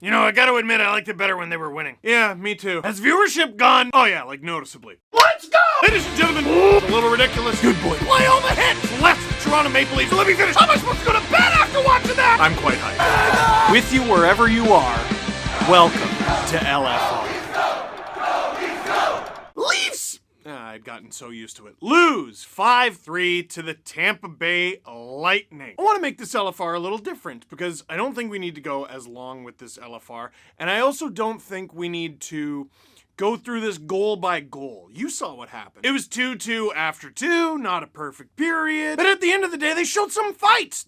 You know, I gotta admit, I liked it better when they were winning. Yeah, me too. Has viewership gone? Oh yeah, like noticeably. Let's go! Ladies and gentlemen, it's a little ridiculous. Good boy. Play all the hits! Left Toronto Maple Leafs. Let me finish. How am I supposed to go to bed after watching that? I'm quite hyped. With you wherever you are, welcome to LFR. Leafs! I'd gotten so used to it. Lose 5-3 to the Tampa Bay Lightning. I want to make this LFR a little different because I don't think we need to go as long with this LFR, and I also don't think we need to go through this goal by goal. You saw what happened. It was 2-2 after 2, not a perfect period. But at the end of the day, they showed some fight.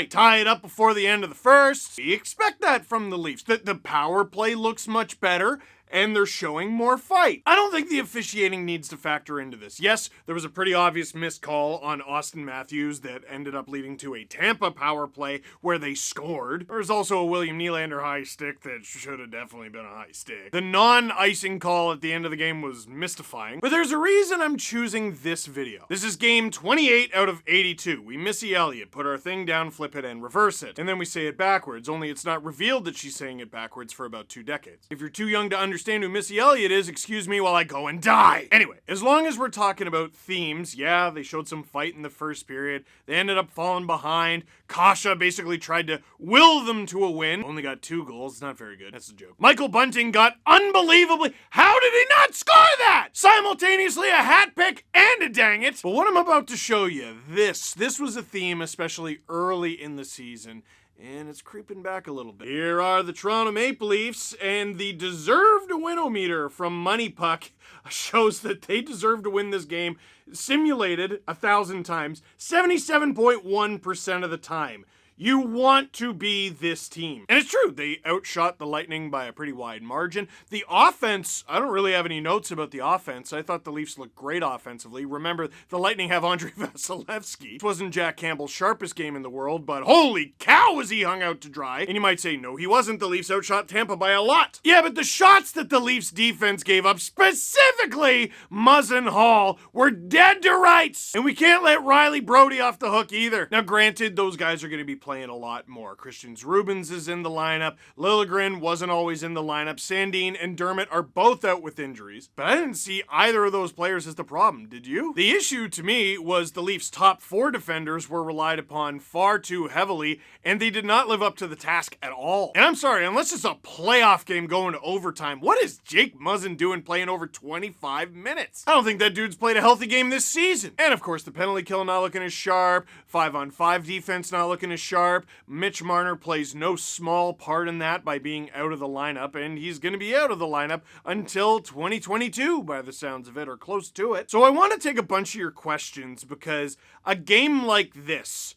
Tie it up before the end of the first. We expect that from the Leafs. The power play looks much better, and they're showing more fight. I don't think the officiating needs to factor into this. Yes, there was a pretty obvious missed call on Austin Matthews that ended up leading to a Tampa power play where they scored. There's also a William Nylander high stick that should have definitely been a high stick. The non-icing call at the end of the game was mystifying, but there's a reason I'm choosing this video. This is game 28 out of 82. We Missy Elliott, put our thing down, flip it, and reverse it. And then we say it backwards, only it's not revealed that she's saying it backwards for about 2 decades. If you're too young to understand who Missy Elliott is, excuse me while I go and die. Anyway, as long as we're talking about themes, yeah, they showed some fight in the first period. They ended up falling behind. Kasha basically tried to will them to a win. Only got 2 goals. Not very good. That's a joke. Michael Bunting got unbelievably... How did he not score that? Simultaneously a hat pick and a dang it. But what I'm about to show you, this was a theme, especially early in the season. And it's creeping back a little bit. Here are the Toronto Maple Leafs, and the deserved win-o-meter from Money Puck shows that they deserve to win this game, simulated 1,000 times, 77.1% of the time. You want to be this team. And it's true, they outshot the Lightning by a pretty wide margin. The offense, I don't really have any notes about the offense. I thought the Leafs looked great offensively. Remember, the Lightning have Andrei Vasilevsky. This wasn't Jack Campbell's sharpest game in the world, but holy cow was he hung out to dry. And you might say, no, he wasn't. The Leafs outshot Tampa by a lot. Yeah, but the shots that the Leafs defense gave up, specifically Muzzin Hall, were dead to rights. And we can't let Riley Brody off the hook either. Now, granted, those guys are going to be playing a lot more. Christian Rubens is in the lineup. Liljegren wasn't always in the lineup. Sandin and Dermott are both out with injuries. But I didn't see either of those players as the problem, did you? The issue to me was the Leafs' top 4 defenders were relied upon far too heavily, and they did not live up to the task at all. And I'm sorry, unless it's a playoff game going to overtime, what is Jake Muzzin doing playing over 25 minutes? I don't think that dude's played a healthy game this season. And of course, the penalty kill not looking as sharp, 5-on-5 defense not looking as sharp. Mitch Marner plays no small part in that by being out of the lineup, and he's going to be out of the lineup until 2022 by the sounds of it, or close to it. So I want to take a bunch of your questions because a game like this,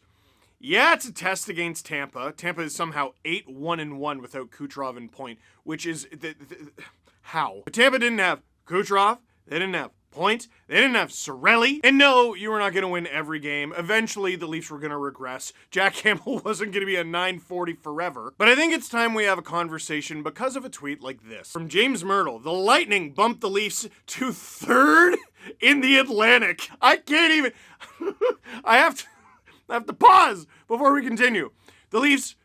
yeah, it's a test against Tampa. Tampa is somehow 8-1-1 without Kucherov and Point, which is... how? But Tampa didn't have Kucherov, they didn't have Point, they didn't have Cirelli, and no, you were not going to win every game. Eventually, the Leafs were going to regress. Jack Campbell wasn't going to be a 940 forever. But I think it's time we have a conversation because of a tweet like this. From James Myrtle, the Lightning bumped the Leafs to 3rd in the Atlantic. I can't even... I have to pause before we continue. The Leafs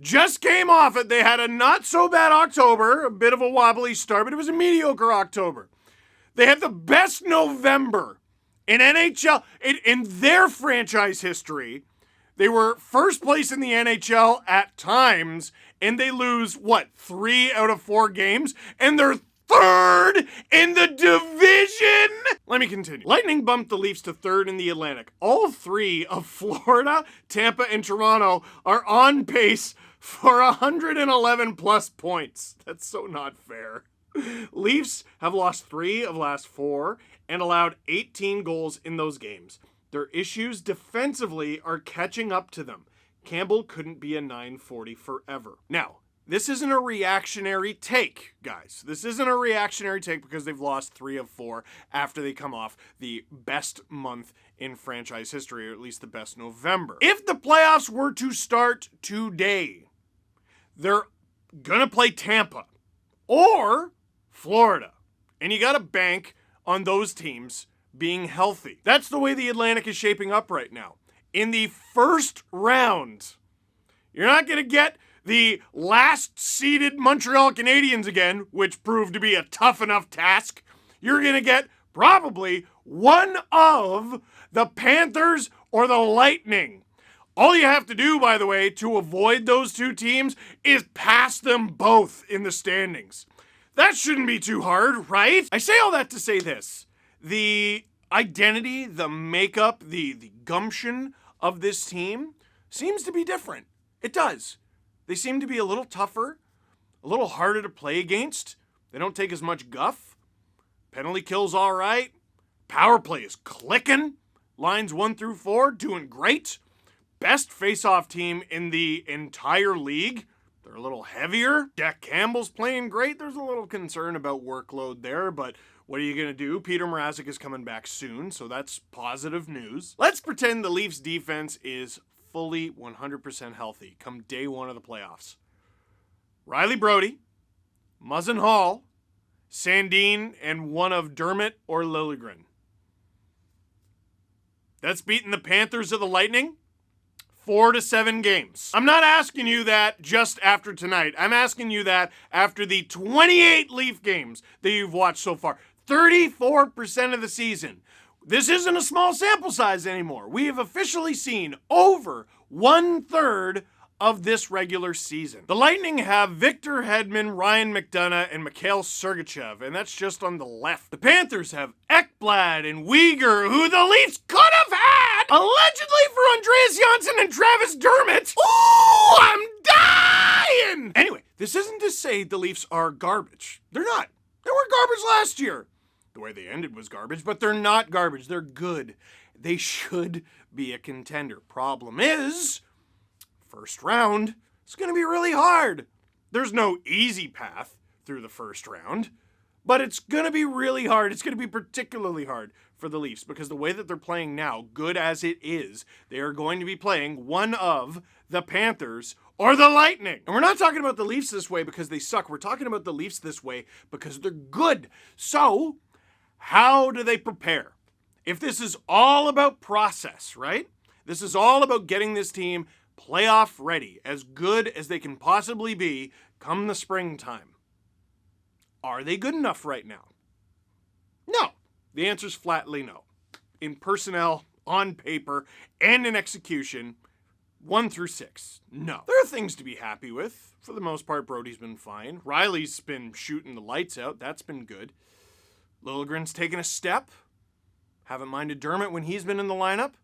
just came off it. They had a not so bad October, a bit of a wobbly start, but it was a mediocre October. They had the best November in NHL, in their franchise history. They were first place in the NHL at times, and they lose, 3 out of 4 games? And they're 3rd in the division! Let me continue. Lightning bumped the Leafs to 3rd in the Atlantic. All 3 of Florida, Tampa, and Toronto are on pace for 111 plus points. That's so not fair. Leafs have lost 3 of last 4 and allowed 18 goals in those games. Their issues defensively are catching up to them. Campbell couldn't be a 940 forever. Now, this isn't a reactionary take, guys. This isn't a reactionary take because they've lost 3 of 4 after they come off the best month in franchise history, or at least the best November. If the playoffs were to start today, they're gonna play Tampa or Florida. And you got to bank on those teams being healthy. That's the way the Atlantic is shaping up right now. In the first round, you're not going to get the last seeded Montreal Canadiens again, which proved to be a tough enough task. You're going to get probably one of the Panthers or the Lightning. All you have to do, by the way, to avoid those two teams is pass them both in the standings. That shouldn't be too hard, right? I say all that to say this. The identity, the makeup, the gumption of this team seems to be different. It does. They seem to be a little tougher, a little harder to play against. They don't take as much guff. Penalty kill's all right. Power play is clicking. Lines 1 through 4 doing great. Best face-off team in the entire league. They're a little heavier. Jack Campbell's playing great. There's a little concern about workload there, but what are you going to do? Peter Mrazek is coming back soon, so that's positive news. Let's pretend the Leafs defense is fully 100% healthy come day one of the playoffs. Riley Brody, Muzzin Hall, Sandin, and one of Dermott or Liljegren. That's beating the Panthers or the Lightning 4 to 7 games. I'm not asking you that just after tonight. I'm asking you that after the 28 Leaf games that you've watched so far. 34% of the season. This isn't a small sample size anymore. We have officially seen over 1/3 of this regular season. The Lightning have Victor Hedman, Ryan McDonough, and Mikhail Sergachev, and that's just on the left. The Panthers have Ekblad and Uyghur, who the Leafs could have had, allegedly for Andreas Johnsson and Travis Dermott. Ooh, I'm dying! Anyway, this isn't to say the Leafs are garbage. They're not. They were garbage last year. The way they ended was garbage, but they're not garbage. They're good. They should be a contender. Problem is, first round, it's going to be really hard. There's no easy path through the first round, but it's going to be really hard. It's going to be particularly hard for the Leafs because the way that they're playing now, good as it is, they are going to be playing one of the Panthers or the Lightning. And we're not talking about the Leafs this way because they suck. We're talking about the Leafs this way because they're good. So, how do they prepare? If this is all about process, right? This is all about getting this team playoff ready, as good as they can possibly be come the springtime. Are they good enough right now? No. The answer is flatly no. In personnel, on paper, and in execution, 1 through 6, no. There are things to be happy with. For the most part, Brody's been fine. Riley's been shooting the lights out. That's been good. Liljegren's taken a step. Haven't minded Dermott when he's been in the lineup.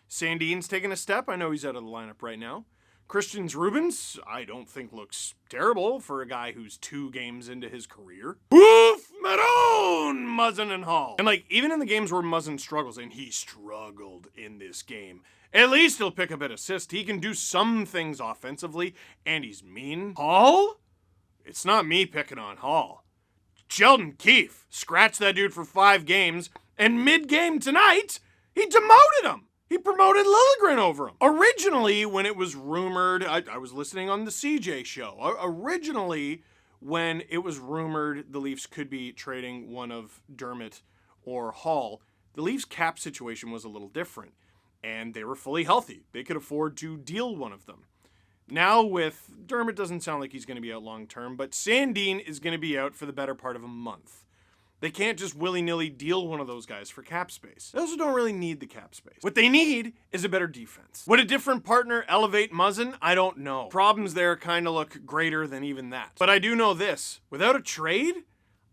Sandin's taken a step. I know he's out of the lineup right now. Christian Rubens, I don't think looks terrible for a guy who's 2 games into his career. Woof! Maroon! Muzzin and Hall. And even in the games where Muzzin struggles, and he struggled in this game, at least he'll pick up an assist. He can do some things offensively, and he's mean. Hall? It's not me picking on Hall. Sheldon Keefe scratched that dude for 5 games, and mid-game tonight, he demoted him. He promoted Liljegren over him. Originally, when it was rumored, I was listening on the CJ show. Originally, when it was rumored the Leafs could be trading one of Dermott or Hall, the Leafs cap situation was a little different, and they were fully healthy. They could afford to deal one of them. Now with Dermott, doesn't sound like he's going to be out long term, but Sandin is going to be out for the better part of a month. They can't just willy-nilly deal one of those guys for cap space. They also don't really need the cap space. What they need is a better defense. Would a different partner elevate Muzzin? I don't know. Problems there kind of look greater than even that. But I do know this. Without a trade,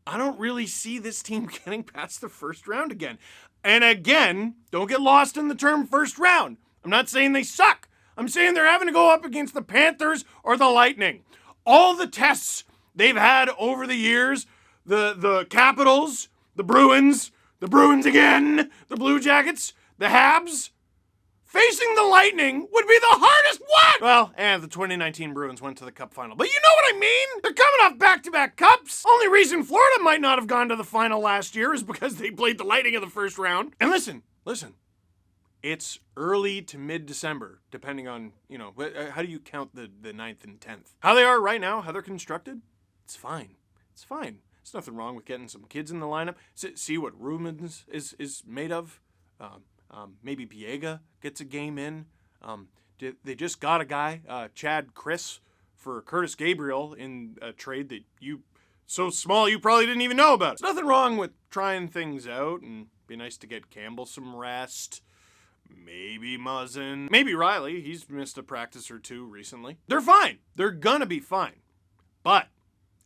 I don't really see this team getting past the first round again. And again, don't get lost in the term first round. I'm not saying they suck. I'm saying they're having to go up against the Panthers or the Lightning. All the tests they've had over the years, the Capitals, the Bruins again, the Blue Jackets, the Habs, facing the Lightning would be the hardest one! Well, and the 2019 Bruins went to the Cup final. But you know what I mean? They're coming off back-to-back Cups. Only reason Florida might not have gone to the final last year is because they played the Lightning in the first round. And listen. It's early to mid-December, depending on, how do you count the 9th and 10th? How they are right now, how they're constructed, it's fine. There's nothing wrong with getting some kids in the lineup. See what Rubens is made of. Maybe Biega gets a game in. They just got a guy, Chad Chris, for Curtis Gabriel in a trade that so small you probably didn't even know about. There's nothing wrong with trying things out, and be nice to get Campbell some rest. Maybe Muzzin. Maybe Riley. He's missed a practice or two recently. They're fine. They're gonna be fine. But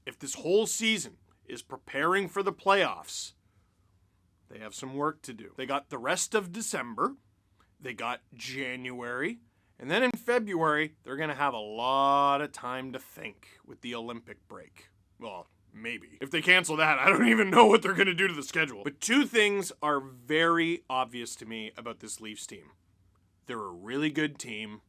if this whole season is preparing for the playoffs, they have some work to do. They got the rest of December. They got January. And then in February, they're going to have a lot of time to think with the Olympic break. Well, maybe. If they cancel that, I don't even know what they're going to do to the schedule. But two things are very obvious to me about this Leafs team. They're a really good team.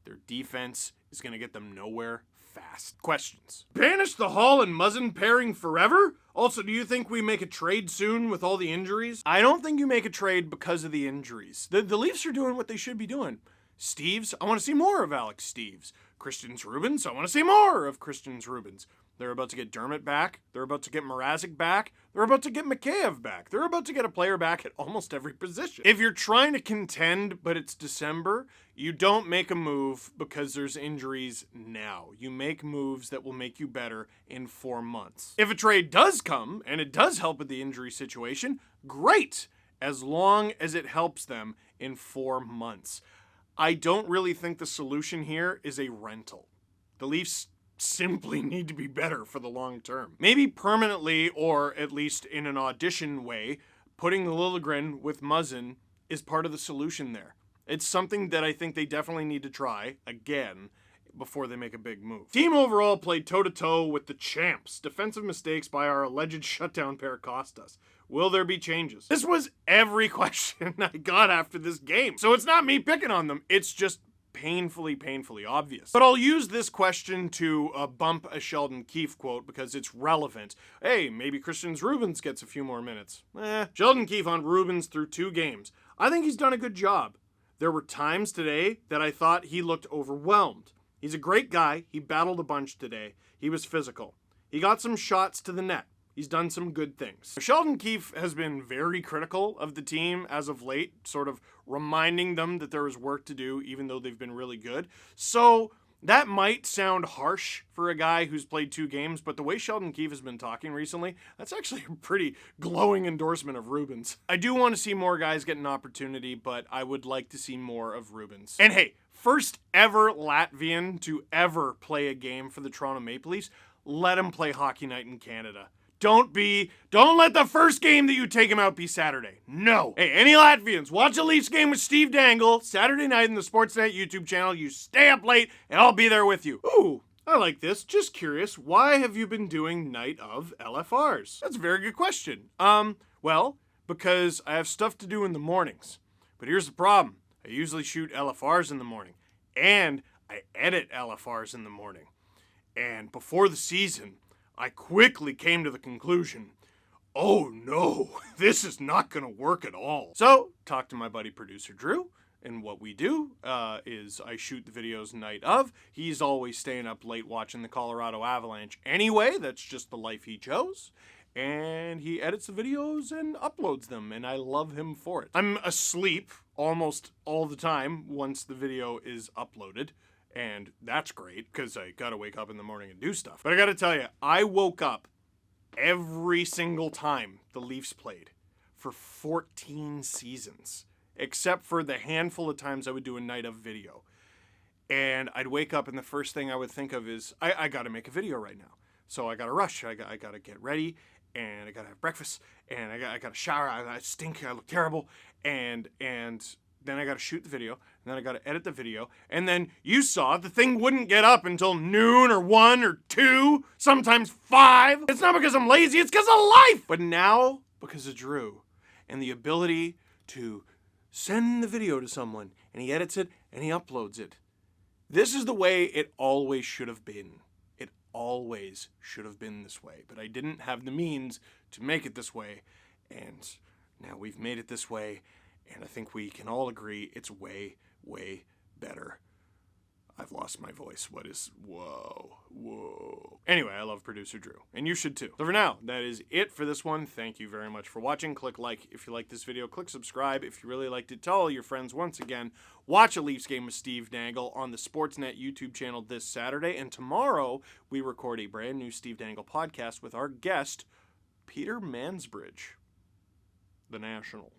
Their defense is going to get them nowhere fast. Questions. Banish the Hall and Muzzin pairing forever? Also, do you think we make a trade soon with all the injuries? I don't think you make a trade because of the injuries. The Leafs are doing what they should be doing. Steves, I want to see more of Alex Steves. Christians Rubens, I want to see more of Christians Rubens. They're about to get Dermott back. They're about to get Mrazek back. They're about to get Mikheyev back. They're about to get a player back at almost every position. If you're trying to contend, but it's December, you don't make a move because there's injuries now. You make moves that will make you better in 4 months. If a trade does come, and it does help with the injury situation, great, as long as it helps them in 4 months. I don't really think the solution here is a rental. The Leafs simply need to be better for the long term. Maybe permanently, or at least in an audition way, putting Liljegren with Muzzin is part of the solution there. It's something that I think they definitely need to try again before they make a big move. Team overall played toe-to-toe with the champs. Defensive mistakes by our alleged shutdown pair cost us. Will there be changes? This was every question I got after this game. So it's not me picking on them. It's just painfully obvious. But I'll use this question to bump a Sheldon Keefe quote because it's relevant. Hey, maybe Christians Rubens gets a few more minutes. Sheldon Keefe on Rubens through 2 games. I think he's done a good job. There were times today that I thought he looked overwhelmed. He's a great guy. He battled a bunch today. He was physical. He got some shots to the net. He's done some good things. Sheldon Keefe has been very critical of the team as of late, sort of reminding them that there is work to do, even though they've been really good. So that might sound harsh for a guy who's played 2 games, but the way Sheldon Keefe has been talking recently, that's actually a pretty glowing endorsement of Rubens. I do want to see more guys get an opportunity, but I would like to see more of Rubens. And hey, first ever Latvian to ever play a game for the Toronto Maple Leafs, let him play Hockey Night in Canada. Don't let the first game that you take him out be Saturday. No. Hey, any Latvians, watch a Leafs game with Steve Dangle Saturday night in the Sportsnet YouTube channel. You stay up late and I'll be there with you. Ooh, I like this. Just curious, why have you been doing night of LFRs? That's a very good question. Well, because I have stuff to do in the mornings. But here's the problem. I usually shoot LFRs in the morning. And I edit LFRs in the morning. And before the season, I quickly came to the conclusion, oh no, this is not going to work at all. So, talked to my buddy producer Drew, and what we do is I shoot the videos night of. He's always staying up late watching the Colorado Avalanche anyway. That's just the life he chose. And he edits the videos and uploads them, and I love him for it. I'm asleep almost all the time once the video is uploaded. And that's great, because I gotta wake up in the morning and do stuff. But I gotta tell you, I woke up every single time the Leafs played for 14 seasons. Except for the handful of times I would do a night of video. And I'd wake up and the first thing I would think of is, I gotta make a video right now. So I gotta rush, I gotta get ready, and I gotta have breakfast, and I gotta shower, I stink, I look terrible, and then I gotta shoot the video, and then I gotta edit the video, and then you saw the thing wouldn't get up until noon or 1 or 2, sometimes 5. It's not because I'm lazy, it's because of life! But now, because of Drew, and the ability to send the video to someone, and he edits it, and he uploads it. This is the way it always should have been. It always should have been this way, but I didn't have the means to make it this way, and now we've made it this way. And I think we can all agree it's way, way better. I've lost my voice. What is... Whoa. Anyway, I love producer Drew, and you should too. So for now, that is it for this one. Thank you very much for watching. Click like if you like this video. Click subscribe if you really liked it. Tell all your friends once again. Watch a Leafs game with Steve Dangle on the Sportsnet YouTube channel this Saturday. And tomorrow, we record a brand new Steve Dangle podcast with our guest, Peter Mansbridge, the National.